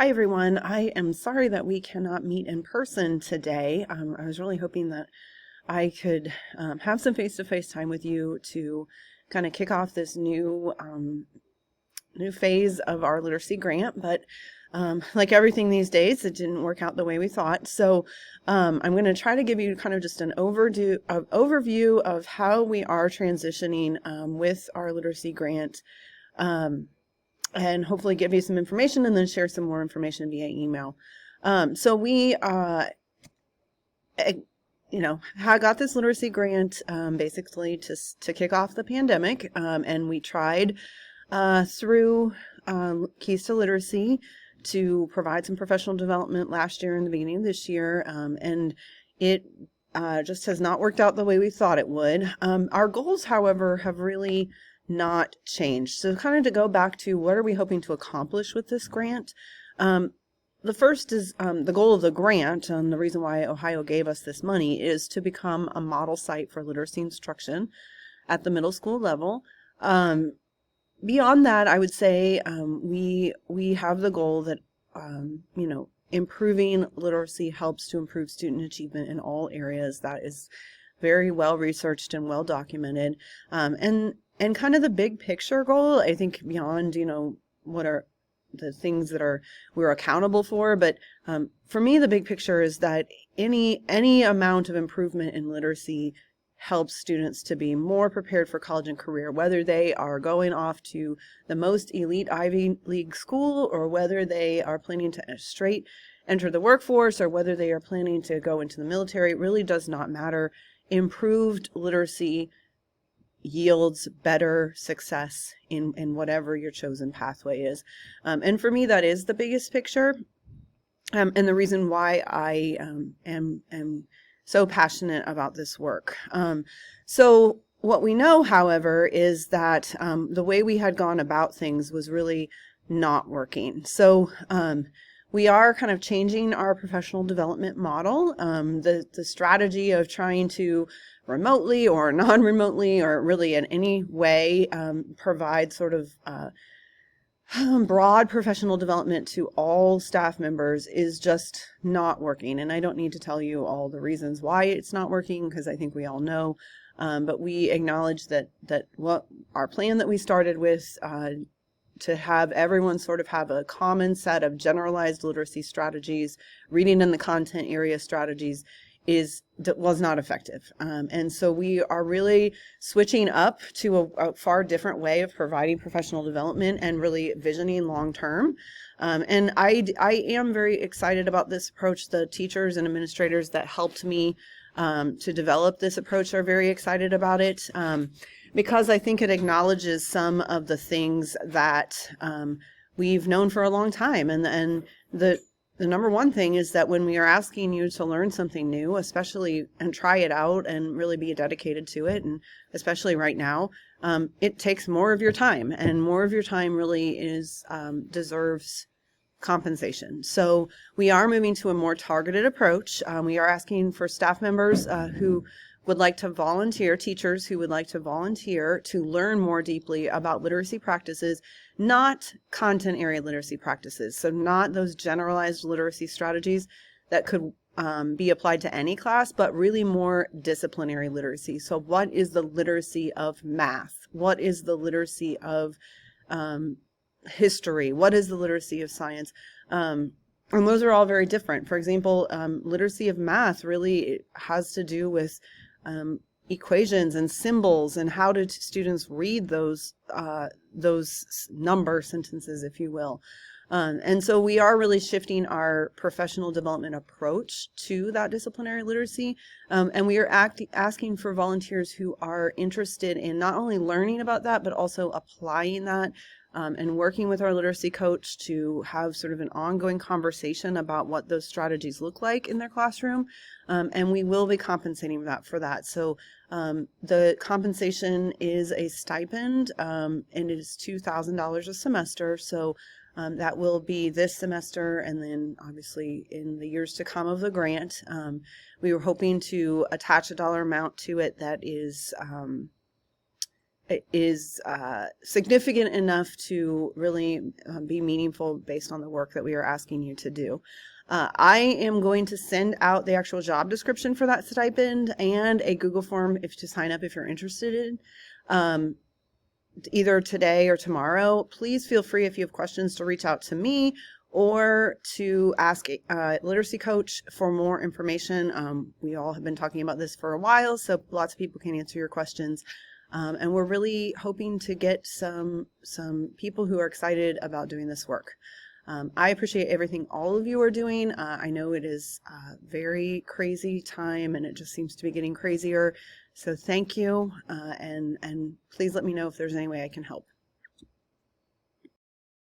Hi, everyone. I am sorry that we cannot meet in person today. I was really hoping that I could have some face-to-face time with you to kind of kick off this new phase of our literacy grant, but like everything these days, it didn't work out the way we thought. So I'm going to try to give you kind of just an overview of how we are transitioning with our literacy grant. And hopefully give you some information and then share some more information via email. So we, got this literacy grant basically to kick off the pandemic, and we tried through Keys to Literacy to provide some professional development last year and the beginning of this year, and it just has not worked out the way we thought it would. Our goals, however, have really not changed. So kind of to go back to what are we hoping to accomplish with this grant? The first is the goal of the grant, and the reason why Ohio gave us this money is to become a model site for literacy instruction at the middle school level. Beyond that, I would say we have the goal that improving literacy helps to improve student achievement in all areas. That is very well researched and well documented. And kind of the big picture goal, I think beyond, what are the things that we're accountable for. But for me, the big picture is that any amount of improvement in literacy helps students to be more prepared for college and career, whether they are going off to the most elite Ivy League school or whether they are planning to straight enter the workforce or whether they are planning to go into the military. It really does not matter. Improved literacy yields better success in whatever your chosen pathway is. And for me, that is the biggest picture. And the reason why I am so passionate about this work. So what we know, however, is that the way we had gone about things was really not working. So we are kind of changing our professional development model. The strategy of trying to remotely or non-remotely or really in any way provide sort of broad professional development to all staff members is just not working. And I don't need to tell you all the reasons why it's not working because I think we all know. But we acknowledge that what our plan that we started with to have everyone sort of have a common set of generalized literacy strategies, reading in the content area strategies was not effective. And so we are really switching up to a far different way of providing professional development and really visioning long term. And I am very excited about this approach. The teachers and administrators that helped me to develop this approach are very excited about it. Because I think it acknowledges some of the things that we've known for a long time. And the number one thing is that when we are asking you to learn something new, especially and try it out and really be dedicated to it, and especially right now, it takes more of your time, and more of your time really deserves compensation. So we are moving to a more targeted approach. We are asking for staff members who would like to volunteer, teachers who would like to volunteer to learn more deeply about literacy practices, not content area literacy practices. So not those generalized literacy strategies that could be applied to any class, but really more disciplinary literacy. So what is the literacy of math? What is the literacy of history? What is the literacy of science? And those are all very different. For example, literacy of math really has to do with equations and symbols and how do students read those number sentences, if you will. And so we are really shifting our professional development approach to that disciplinary literacy. And we are asking for volunteers who are interested in not only learning about that, but also applying that and working with our literacy coach to have sort of an ongoing conversation about what those strategies look like in their classroom. And we will be compensating for that. So the compensation is a stipend, and it is $2,000 a semester. So that will be this semester, and then obviously in the years to come of the grant. We were hoping to attach a dollar amount to it that is is significant enough to really be meaningful based on the work that we are asking you to do. I am going to send out the actual job description for that stipend and a Google form to sign up if you're interested in. Either today or tomorrow. Please feel free, if you have questions, to reach out to me or to ask a literacy coach for more information. We all have been talking about this for a while, so lots of people can answer your questions. And we're really hoping to get some people who are excited about doing this work. I appreciate everything all of you are doing. I know it is a very crazy time, and it just seems to be getting crazier. So thank you, and please let me know if there's any way I can help.